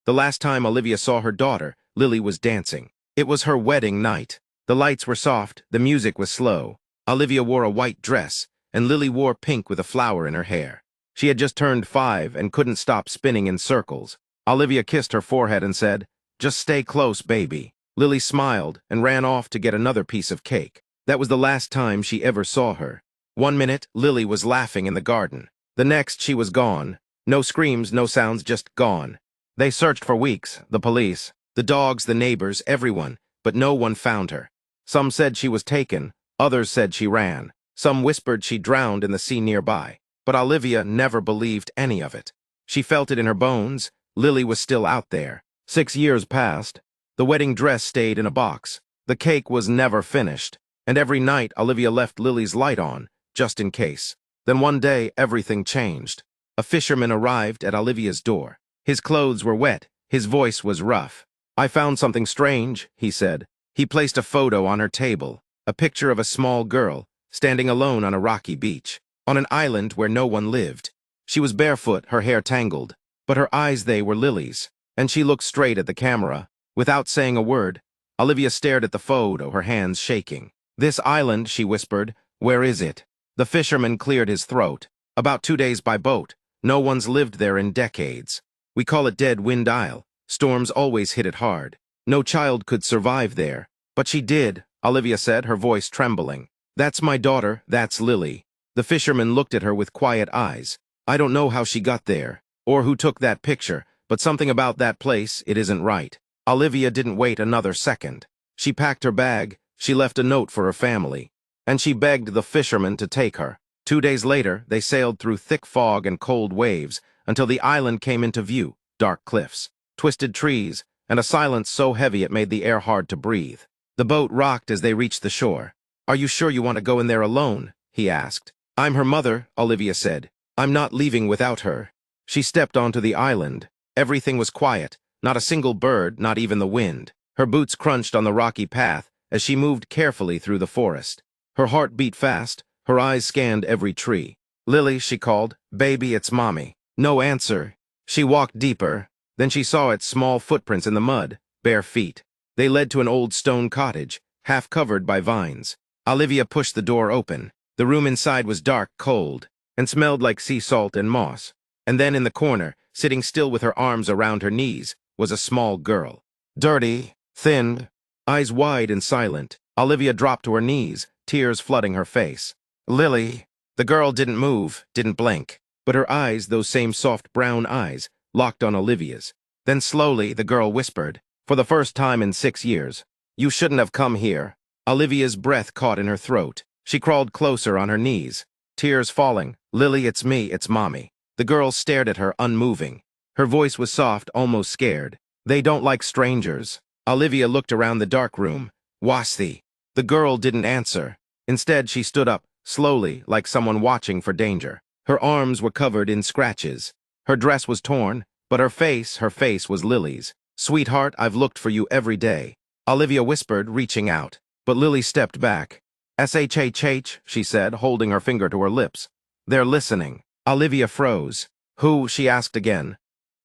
The last time Olivia saw her daughter, Lily was dancing. It was her wedding night. The lights were soft, the music was slow. Olivia wore a white dress, and Lily wore pink with a flower in her hair. She had just turned 5 and couldn't stop spinning in circles. Olivia kissed her forehead and said, "Just stay close, baby." Lily smiled and ran off to get another piece of cake. That was the last time she ever saw her. One minute, Lily was laughing in the garden. The next, she was gone. No screams, no sounds, just gone. They searched for weeks, the police, the dogs, the neighbors, everyone, but no one found her. Some said she was taken, others said she ran. Some whispered she drowned in the sea nearby. But Olivia never believed any of it. She felt it in her bones. Lily was still out there. 6 years passed. The wedding dress stayed in a box. The cake was never finished. And every night Olivia left Lily's light on, just in case. Then one day, everything changed. A fisherman arrived at Olivia's door. His clothes were wet. His voice was rough. "I found something strange," he said. He placed a photo on her table, a picture of a small girl, standing alone on a rocky beach, on an island where no one lived. She was barefoot, her hair tangled, but her eyes, they were Lily's, and she looked straight at the camera. Without saying a word, Olivia stared at the photo, her hands shaking. "This island," she whispered, "where is it?" The fisherman cleared his throat. "About 2 days by boat. No one's lived there in decades. We call it Dead Wind Isle. Storms always hit it hard. No child could survive there." "But she did," Olivia said, her voice trembling. "That's my daughter, that's Lily." The fisherman looked at her with quiet eyes. "I don't know how she got there, or who took that picture, but something about that place, it isn't right." Olivia didn't wait another second. She packed her bag, she left a note for her family, and she begged the fisherman to take her. 2 days later, they sailed through thick fog and cold waves until the island came into view, dark cliffs, twisted trees, and a silence so heavy it made the air hard to breathe. The boat rocked as they reached the shore. "Are you sure you want to go in there alone?" he asked. "I'm her mother," Olivia said. "I'm not leaving without her." She stepped onto the island. Everything was quiet, not a single bird, not even the wind. Her boots crunched on the rocky path as she moved carefully through the forest. Her heart beat fast, her eyes scanned every tree. "Lily," she called, "baby, it's mommy." No answer. She walked deeper. Then she saw its small footprints in the mud, bare feet. They led to an old stone cottage, half covered by vines. Olivia pushed the door open. The room inside was dark, cold, and smelled like sea salt and moss. And then in the corner, sitting still with her arms around her knees, was a small girl. Dirty, thin, eyes wide and silent. Olivia dropped to her knees, tears flooding her face. "Lily." The girl didn't move, didn't blink, but her eyes, those same soft brown eyes, locked on Olivia's. Then slowly, the girl whispered, for the first time in 6 years, "You shouldn't have come here." Olivia's breath caught in her throat. She crawled closer on her knees, tears falling. "Lily, it's me, it's mommy." The girl stared at her, unmoving. Her voice was soft, almost scared. "They don't like strangers." Olivia looked around the dark room. "Wasi." The girl didn't answer. Instead, she stood up, slowly, like someone watching for danger. Her arms were covered in scratches. Her dress was torn, but her face was Lily's. "Sweetheart, I've looked for you every day." Olivia whispered, reaching out. But Lily stepped back. "SHHH," she said, holding her finger to her lips. "They're listening." Olivia froze. "Who?" she asked again.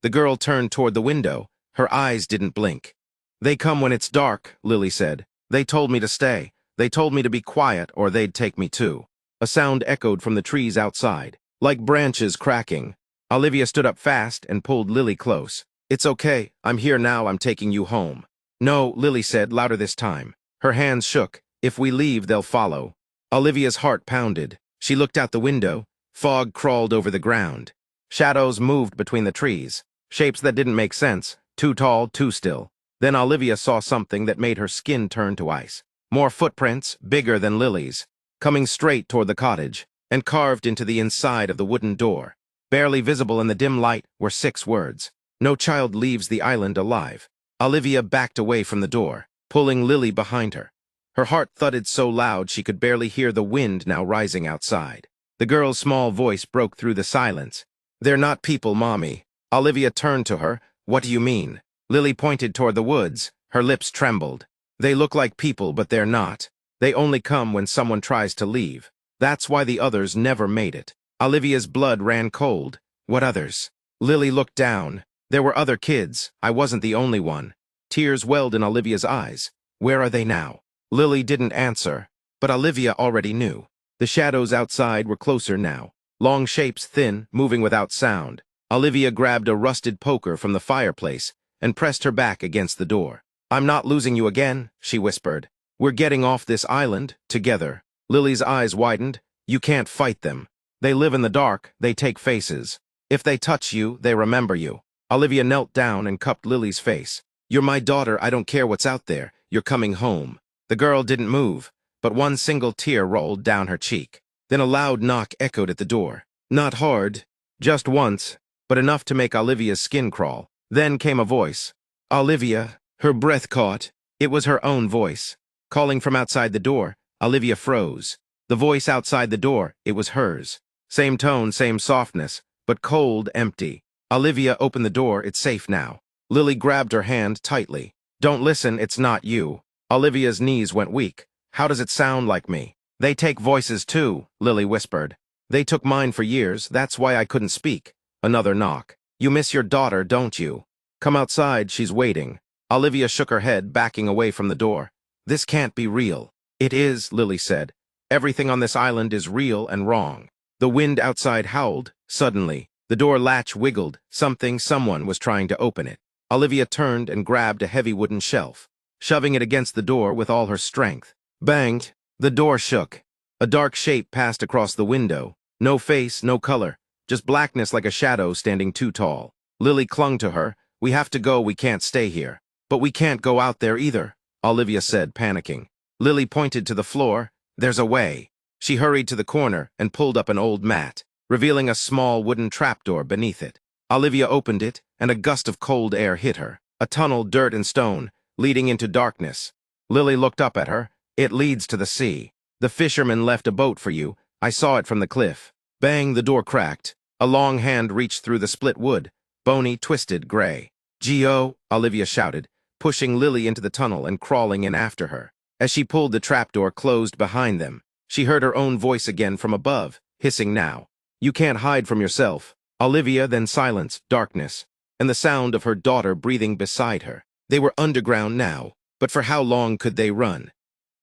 The girl turned toward the window. Her eyes didn't blink. "They come when it's dark," Lily said. "They told me to stay. They told me to be quiet or they'd take me too." A sound echoed from the trees outside, like branches cracking. Olivia stood up fast and pulled Lily close. "It's okay. I'm here now. I'm taking you home." "No," Lily said, louder this time. Her hands shook. "If we leave, they'll follow." Olivia's heart pounded. She looked out the window. Fog crawled over the ground. Shadows moved between the trees. Shapes that didn't make sense. Too tall, too still. Then Olivia saw something that made her skin turn to ice. More footprints, bigger than Lily's, coming straight toward the cottage, and carved into the inside of the wooden door. Barely visible in the dim light were 6 words. "No child leaves the island alive." Olivia backed away from the door, pulling Lily behind her. Her heart thudded so loud she could barely hear the wind now rising outside. The girl's small voice broke through the silence. "They're not people, Mommy." Olivia turned to her. "What do you mean?" Lily pointed toward the woods. Her lips trembled. "They look like people, but they're not. They only come when someone tries to leave. That's why the others never made it." Olivia's blood ran cold. "What others?" Lily looked down. There were other kids. I wasn't the only one. Tears welled in Olivia's eyes. Where are they now? Lily didn't answer, but Olivia already knew. The shadows outside were closer now. Long shapes thin, moving without sound. Olivia grabbed a rusted poker from the fireplace and pressed her back against the door. I'm not losing you again, she whispered. We're getting off this island, together. Lily's eyes widened. You can't fight them. They live in the dark, they take faces. If they touch you, they remember you. Olivia knelt down and cupped Lily's face. You're my daughter, I don't care what's out there. You're coming home. The girl didn't move, but one single tear rolled down her cheek. Then a loud knock echoed at the door. Not hard, just once, but enough to make Olivia's skin crawl. Then came a voice. Olivia, her breath caught. It was her own voice. Calling from outside the door, Olivia froze. The voice outside the door, it was hers. Same tone, same softness, but cold, empty. Olivia opened the door, it's safe now. Lily grabbed her hand tightly. Don't listen, it's not you. Olivia's knees went weak. How does it sound like me? They take voices too, Lily whispered. They took mine for years, that's why I couldn't speak. Another knock. You miss your daughter, don't you? Come outside, she's waiting. Olivia shook her head, backing away from the door. This can't be real. It is, Lily said. Everything on this island is real and wrong. The wind outside howled. Suddenly, the door latch wiggled. Someone was trying to open it. Olivia turned and grabbed a heavy wooden shelf, shoving it against the door with all her strength. Banged. The door shook. A dark shape passed across the window. No face, no color, just blackness like a shadow standing too tall. Lily clung to her. We have to go, we can't stay here. But we can't go out there either, Olivia said, panicking. Lily pointed to the floor. There's a way. She hurried to the corner and pulled up an old mat, revealing a small wooden trapdoor beneath it. Olivia opened it, and a gust of cold air hit her. A tunnel, dirt and stone, leading into darkness. Lily looked up at her. It leads to the sea. The fisherman left a boat for you. I saw it from the cliff. Bang, the door cracked. A long hand reached through the split wood, bony, twisted, gray. Geo, Olivia shouted, pushing Lily into the tunnel and crawling in after her. As she pulled the trapdoor closed behind them, she heard her own voice again from above, hissing now. You can't hide from yourself. Olivia, then silence, darkness, and the sound of her daughter breathing beside her. They were underground now, but for how long could they run?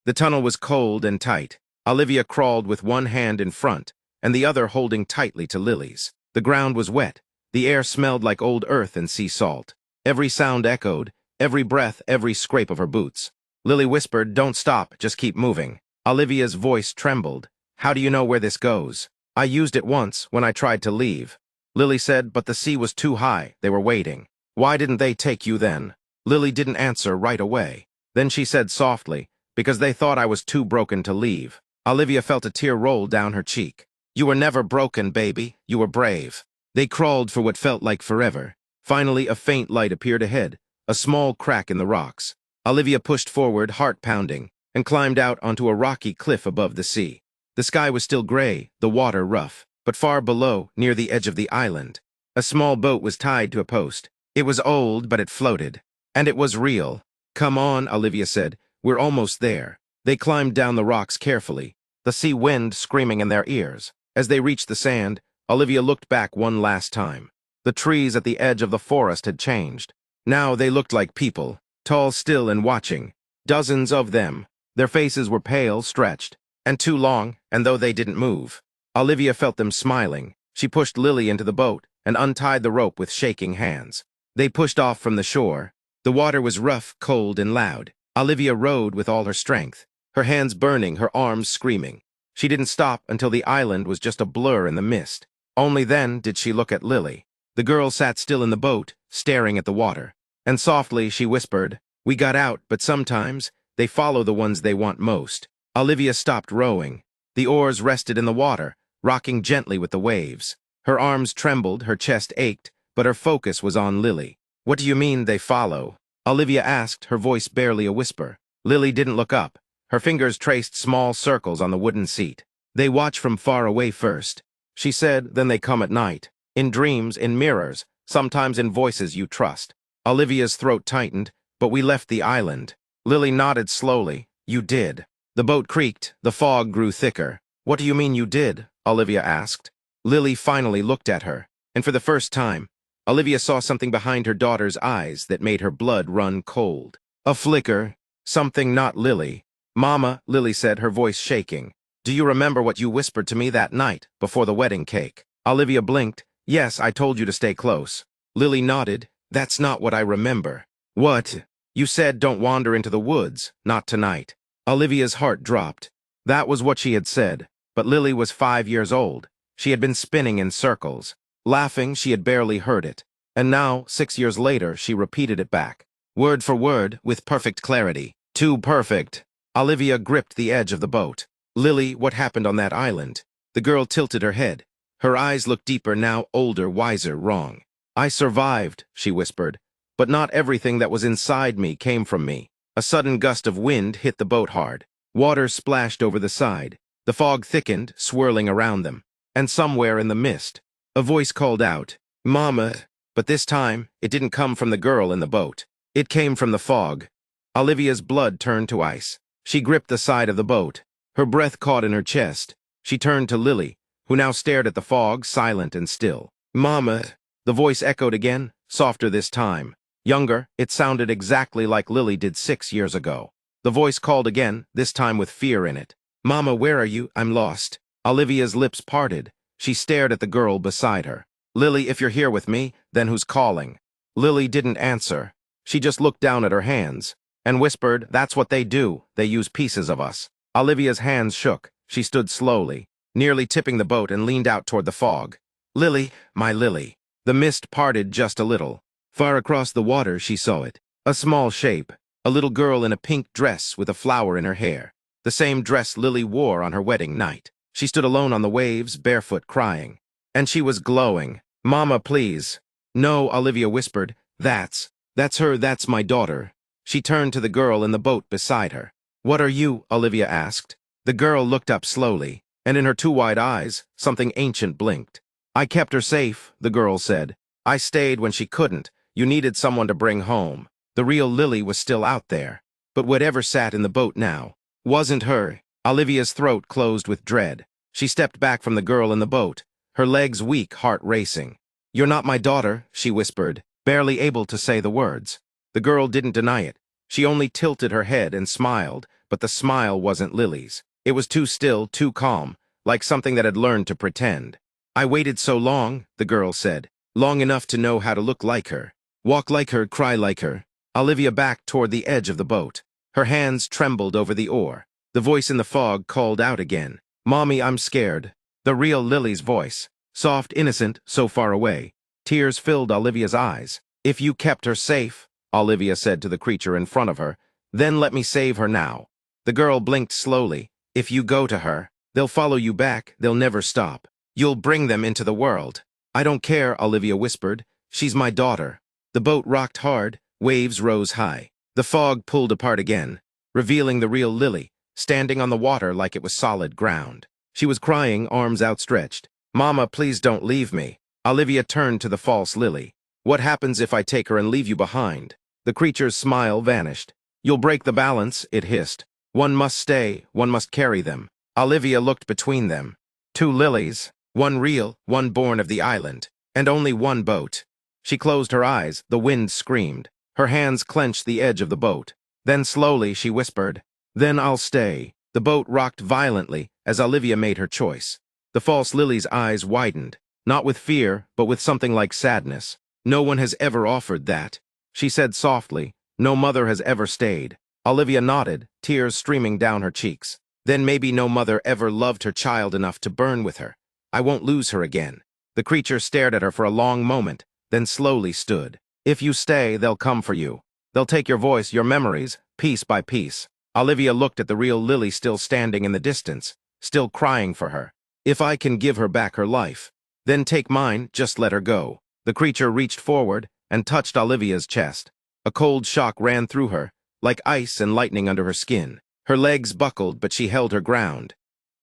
The tunnel was cold and tight. Olivia crawled with one hand in front, and the other holding tightly to Lily's. The ground was wet. The air smelled like old earth and sea salt. Every sound echoed, every breath, every scrape of her boots. Lily whispered, don't stop, just keep moving. Olivia's voice trembled. How do you know where this goes? I used it once, when I tried to leave. Lily said, but the sea was too high, they were waiting. Why didn't they take you then? Lily didn't answer right away. Then she said softly, because they thought I was too broken to leave. Olivia felt a tear roll down her cheek. You were never broken, baby. You were brave. They crawled for what felt like forever. Finally, a faint light appeared ahead, a small crack in the rocks. Olivia pushed forward, heart pounding, and climbed out onto a rocky cliff above the sea. The sky was still gray, the water rough, but far below, near the edge of the island, a small boat was tied to a post. It was old, but it floated. And it was real. Come on, Olivia said. We're almost there. They climbed down the rocks carefully, the sea wind screaming in their ears. As they reached the sand, Olivia looked back one last time. The trees at the edge of the forest had changed. Now they looked like people, tall still and watching. Dozens of them. Their faces were pale, stretched, and too long, and though they didn't move. Olivia felt them smiling. She pushed Lily into the boat and untied the rope with shaking hands. They pushed off from the shore. The water was rough, cold, and loud. Olivia rowed with all her strength, her hands burning, her arms screaming. She didn't stop until the island was just a blur in the mist. Only then did she look at Lily. The girl sat still in the boat, staring at the water. And softly she whispered, we got out, but sometimes they follow the ones they want most. Olivia stopped rowing. The oars rested in the water, rocking gently with the waves. Her arms trembled, her chest ached, but her focus was on Lily. What do you mean they follow? Olivia asked, her voice barely a whisper. Lily didn't look up. Her fingers traced small circles on the wooden seat. They watch from far away first. She said, then they come at night. In dreams, in mirrors, sometimes in voices you trust. Olivia's throat tightened, but we left the island. Lily nodded slowly. You did. The boat creaked, the fog grew thicker. What do you mean you did? Olivia asked. Lily finally looked at her, and for the first time, Olivia saw something behind her daughter's eyes that made her blood run cold. A flicker, something not Lily. "Mama," Lily said, her voice shaking. "Do you remember what you whispered to me that night, before the wedding cake?" Olivia blinked. "Yes, I told you to stay close." Lily nodded. "That's not what I remember." "What?" "You said don't wander into the woods, not tonight." Olivia's heart dropped. That was what she had said, but Lily was 5 years old. She had been spinning in circles. Laughing, she had barely heard it. And now, 6 years later, she repeated it back. Word for word, with perfect clarity. Too perfect. Olivia gripped the edge of the boat. "Lily, what happened on that island?" The girl tilted her head. Her eyes looked deeper now, older, wiser, wrong. "I survived," she whispered. "But not everything that was inside me came from me." A sudden gust of wind hit the boat hard. Water splashed over the side. The fog thickened, swirling around them. And somewhere in the mist, a voice called out, "Mama!" But this time, it didn't come from the girl in the boat. It came from the fog. Olivia's blood turned to ice. She gripped the side of the boat. Her breath caught in her chest. She turned to Lily, who now stared at the fog, silent and still. "Mama!" The voice echoed again, softer this time. Younger, it sounded exactly like Lily did 6 years ago. The voice called again, this time with fear in it. "Mama, where are you? I'm lost." Olivia's lips parted. She stared at the girl beside her. "Lily, if you're here with me, then who's calling?" Lily didn't answer. She just looked down at her hands and whispered, "That's what they do. They use pieces of us." Olivia's hands shook. She stood slowly, nearly tipping the boat, and leaned out toward the fog. "Lily, my Lily." The mist parted just a little. Far across the water she saw it. A small shape. A little girl in a pink dress with a flower in her hair. The same dress Lily wore on her wedding night. She stood alone on the waves, barefoot, crying. And she was glowing. "Mama, please." "No," Olivia whispered. That's her, that's my daughter." She turned to the girl in the boat beside her. "What are you?" Olivia asked. The girl looked up slowly, and in her two wide eyes, something ancient blinked. "I kept her safe," the girl said. "I stayed when she couldn't. You needed someone to bring home." The real Lily was still out there. But whatever sat in the boat now wasn't her. Olivia's throat closed with dread. She stepped back from the girl in the boat, her legs weak, heart racing. "You're not my daughter," she whispered, barely able to say the words. The girl didn't deny it. She only tilted her head and smiled, but the smile wasn't Lily's. It was too still, too calm, like something that had learned to pretend. "I waited so long," the girl said, "long enough to know how to look like her. Walk like her, cry like her." Olivia backed toward the edge of the boat. Her hands trembled over the oar. The voice in the fog called out again. "Mommy, I'm scared." The real Lily's voice. Soft, innocent, so far away. Tears filled Olivia's eyes. "If you kept her safe," Olivia said to the creature in front of her, "then let me save her now." The girl blinked slowly. "If you go to her, they'll follow you back, they'll never stop. You'll bring them into the world." "I don't care," Olivia whispered. "She's my daughter." The boat rocked hard, waves rose high. The fog pulled apart again, revealing the real Lily, standing on the water like it was solid ground. She was crying, arms outstretched. "Mama, please don't leave me." Olivia turned to the false Lily. "What happens if I take her and leave you behind?" The creature's smile vanished. "You'll break the balance," it hissed. "One must stay, one must carry them." Olivia looked between them. Two Lilies, one real, one born of the island, and only one boat. She closed her eyes, the wind screamed. Her hands clenched the edge of the boat. Then slowly she whispered, "Then I'll stay." The boat rocked violently as Olivia made her choice. The false Lily's eyes widened, not with fear, but with something like sadness. "No one has ever offered that," she said softly. "No mother has ever stayed." Olivia nodded, tears streaming down her cheeks. "Then maybe no mother ever loved her child enough to burn with her. I won't lose her again." The creature stared at her for a long moment, then slowly stood. "If you stay, they'll come for you. They'll take your voice, your memories, piece by piece." Olivia looked at the real Lily still standing in the distance, still crying for her. "If I can give her back her life, then take mine, just let her go." The creature reached forward and touched Olivia's chest. A cold shock ran through her, like ice and lightning under her skin. Her legs buckled, but she held her ground.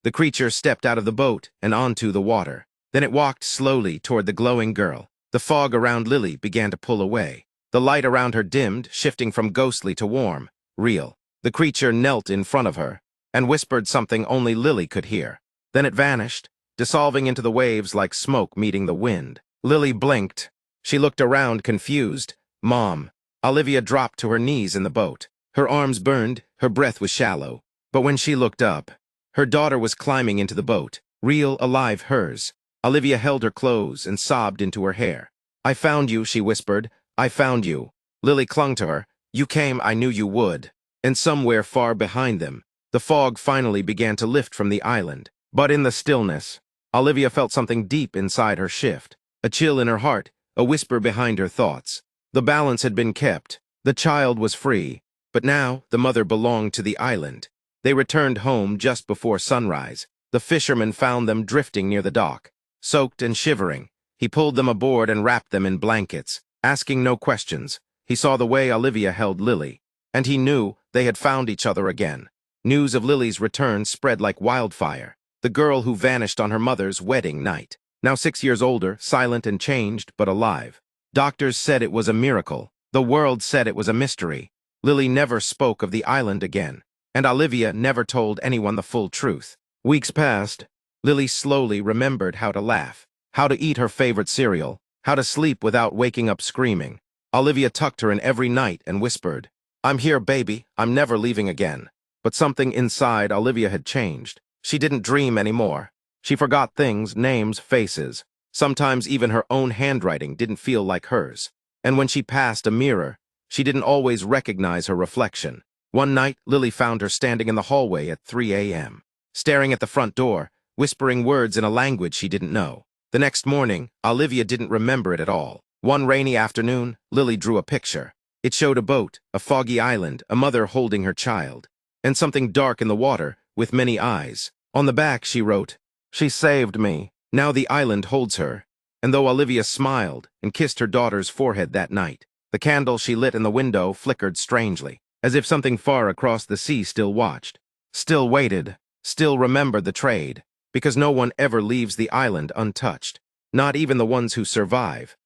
The creature stepped out of the boat and onto the water. Then it walked slowly toward the glowing girl. The fog around Lily began to pull away. The light around her dimmed, shifting from ghostly to warm, real. The creature knelt in front of her and whispered something only Lily could hear. Then it vanished, dissolving into the waves like smoke meeting the wind. Lily blinked. She looked around, confused. Mom. Olivia dropped to her knees in the boat. Her arms burned, her breath was shallow. But when she looked up, her daughter was climbing into the boat, real, alive hers. Olivia held her close and sobbed into her hair. I found you, she whispered. I found you. Lily clung to her. You came, I knew you would. And somewhere far behind them, the fog finally began to lift from the island. But in the stillness, Olivia felt something deep inside her shift. A chill in her heart, a whisper behind her thoughts. The balance had been kept. The child was free. But now, the mother belonged to the island. They returned home just before sunrise. The fisherman found them drifting near the dock. Soaked and shivering, he pulled them aboard and wrapped them in blankets, asking no questions. He saw the way Olivia held Lily, and he knew they had found each other again. News of Lily's return spread like wildfire. The girl who vanished on her mother's wedding night. Now 6 years older, silent and changed, but alive. Doctors said it was a miracle. The world said it was a mystery. Lily never spoke of the island again, and Olivia never told anyone the full truth. Weeks passed. Lily slowly remembered how to laugh, how to eat her favorite cereal, how to sleep without waking up screaming. Olivia tucked her in every night and whispered, I'm here, baby. I'm never leaving again. But something inside Olivia had changed. She didn't dream anymore. She forgot things, names, faces. Sometimes even her own handwriting didn't feel like hers. And when she passed a mirror, she didn't always recognize her reflection. One night, Lily found her standing in the hallway at 3 a.m., staring at the front door, whispering words in a language she didn't know. The next morning, Olivia didn't remember it at all. One rainy afternoon, Lily drew a picture. It showed a boat, a foggy island, a mother holding her child, and something dark in the water with many eyes. On the back, she wrote, She saved me. Now the island holds her. And though Olivia smiled and kissed her daughter's forehead that night, the candle she lit in the window flickered strangely, as if something far across the sea still watched, still waited, still remembered the trade, because no one ever leaves the island untouched, not even the ones who survive.